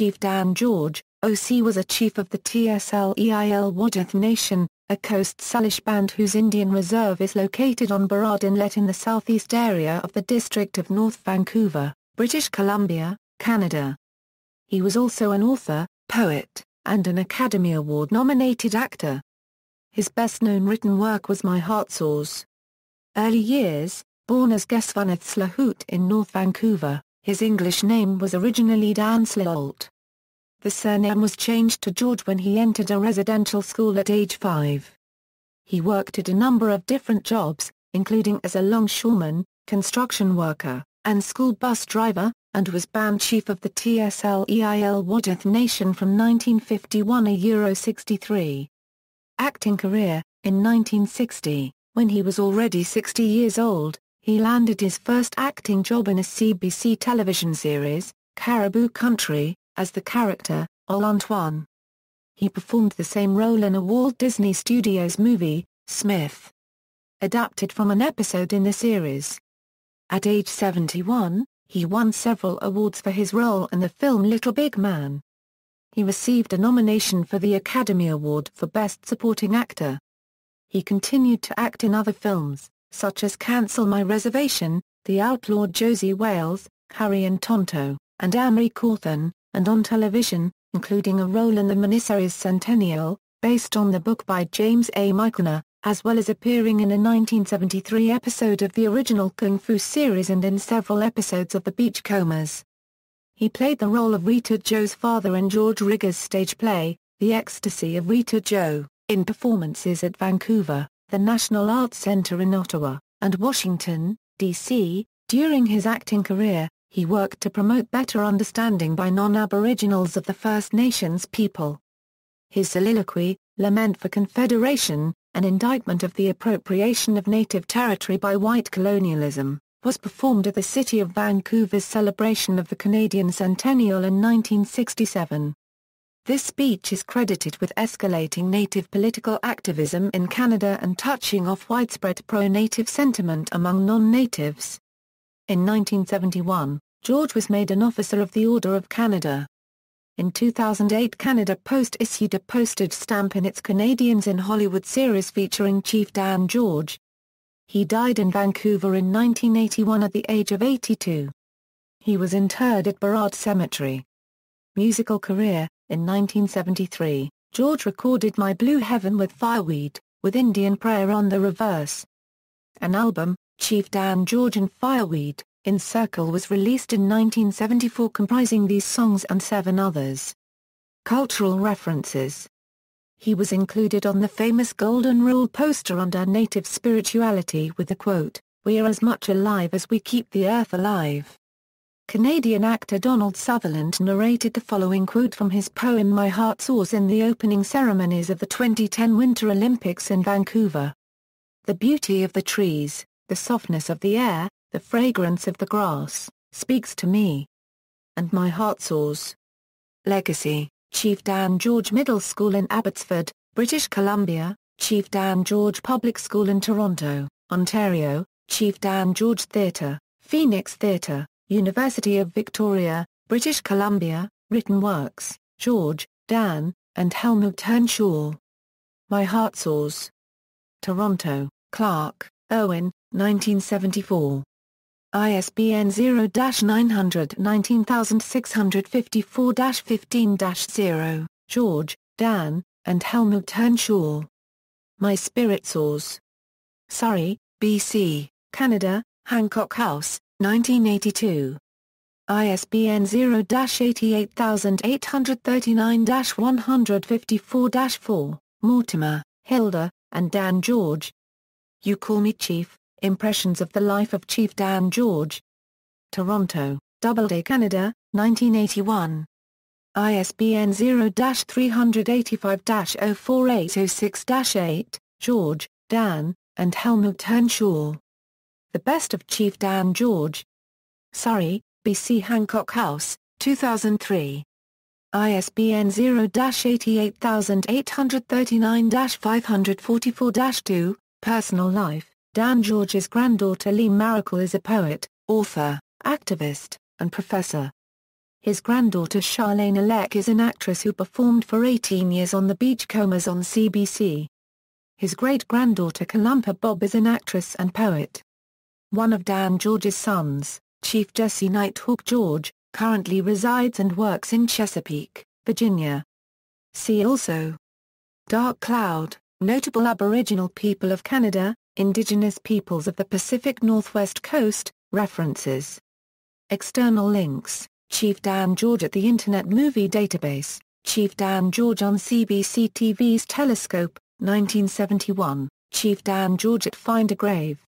Chief Dan George, OC was a chief of the Tsleil-Waututh Nation, a Coast Salish band whose Indian reserve is located on Burrard Inlet in the southeast area of the District of North Vancouver, British Columbia, Canada. He was also an author, poet, and an Academy Award-nominated actor. His best-known written work was My Heart Soars. Early years: born as Tsleil-Waututh Tsleil-Waututh in North Vancouver, his English name was originally Dan Tsleil-Waututh. The surname was changed to George when he entered a residential school at age 5. He worked at a number of different jobs, including as a longshoreman, construction worker, and school bus driver, and was band chief of the Tsleil-Waututh Nation from 1951 to Euro 63. Acting career: in 1960, when he was already 60 years old, he landed his first acting job in a CBC television series, Caribou Country, as the character, Ol Antoine. He performed the same role in a Walt Disney Studios movie, Smith, adapted from an episode in the series. At age 71, he won several awards for his role in the film Little Big Man. He received a nomination for the Academy Award for Best Supporting Actor. He continued to act in other films, such as Cancel My Reservation, The Outlawed Josie Wales, Harry and Tonto, and Amory Cawthon, and on television, including a role in the miniseries Centennial, based on the book by James A. Michener, as well as appearing in a 1973 episode of the original Kung Fu series and in several episodes of The Beachcombers. He played the role of Rita Joe's father in George Rigger's stage play, The Ecstasy of Rita Joe, in performances at Vancouver, the National Arts Centre in Ottawa, and Washington, D.C. During his acting career, he worked to promote better understanding by non-Aboriginals of the First Nations people. His soliloquy, Lament for Confederation, an indictment of the appropriation of native territory by white colonialism, was performed at the City of Vancouver's celebration of the Canadian Centennial in 1967. This speech is credited with escalating native political activism in Canada and touching off widespread pro-native sentiment among non-natives. In 1971, George was made an Officer of the Order of Canada. In 2008, Canada Post issued a postage stamp in its Canadians in Hollywood series featuring Chief Dan George. He died in Vancouver in 1981 at the age of 82. He was interred at Burrard Cemetery. Musical career: in 1973, George recorded My Blue Heaven with Fireweed, with Indian Prayer on the reverse. An album, Chief Dan George and Fireweed, in Circle, was released in 1974 comprising these songs and 7 others. Cultural references: he was included on the famous Golden Rule poster under Native Spirituality with the quote, "We're as much alive as we keep the earth alive." Canadian actor Donald Sutherland narrated the following quote from his poem My Heart Soars in the opening ceremonies of the 2010 Winter Olympics in Vancouver. "The beauty of the trees, the softness of the air, the fragrance of the grass, speaks to me. And my heart soars." Legacy: Chief Dan George Middle School in Abbotsford, British Columbia, Chief Dan George Public School in Toronto, Ontario, Chief Dan George Theatre, Phoenix Theatre, University of Victoria, British Columbia. Written works: George, Dan, and Helmut Henshaw. My Heart Soars. Toronto: Clark, Owen, 1974. ISBN 0-919654-15-0, George, Dan, and Helmut Henshaw. My Spirit Soars. Surrey, BC, Canada, Hancock House, 1982. ISBN 0-88839-154-4, Mortimer, Hilda, and Dan George. You Call Me Chief, Impressions of the Life of Chief Dan George. Toronto, Doubleday, Canada, 1981. ISBN 0-385-04806-8, George, Dan, and Helmut Henshaw. The Best of Chief Dan George. Surrey, BC, Hancock House, 2003. ISBN 0-88839-544-2, Personal Life. Dan George's granddaughter Lee Maracle is a poet, author, activist, and professor. His granddaughter Charlene Alec is an actress who performed for 18 years on The Beachcombers on CBC. His great-granddaughter Kalumpa Bob is an actress and poet. One of Dan George's sons, Chief Jesse Nighthawk George, currently resides and works in Chesapeake, Virginia. See also: Dark Cloud, notable Aboriginal people of Canada, Indigenous peoples of the Pacific Northwest Coast, references. External links: Chief Dan George at the Internet Movie Database, Chief Dan George on CBC TV's Telescope, 1971, Chief Dan George at Find a Grave.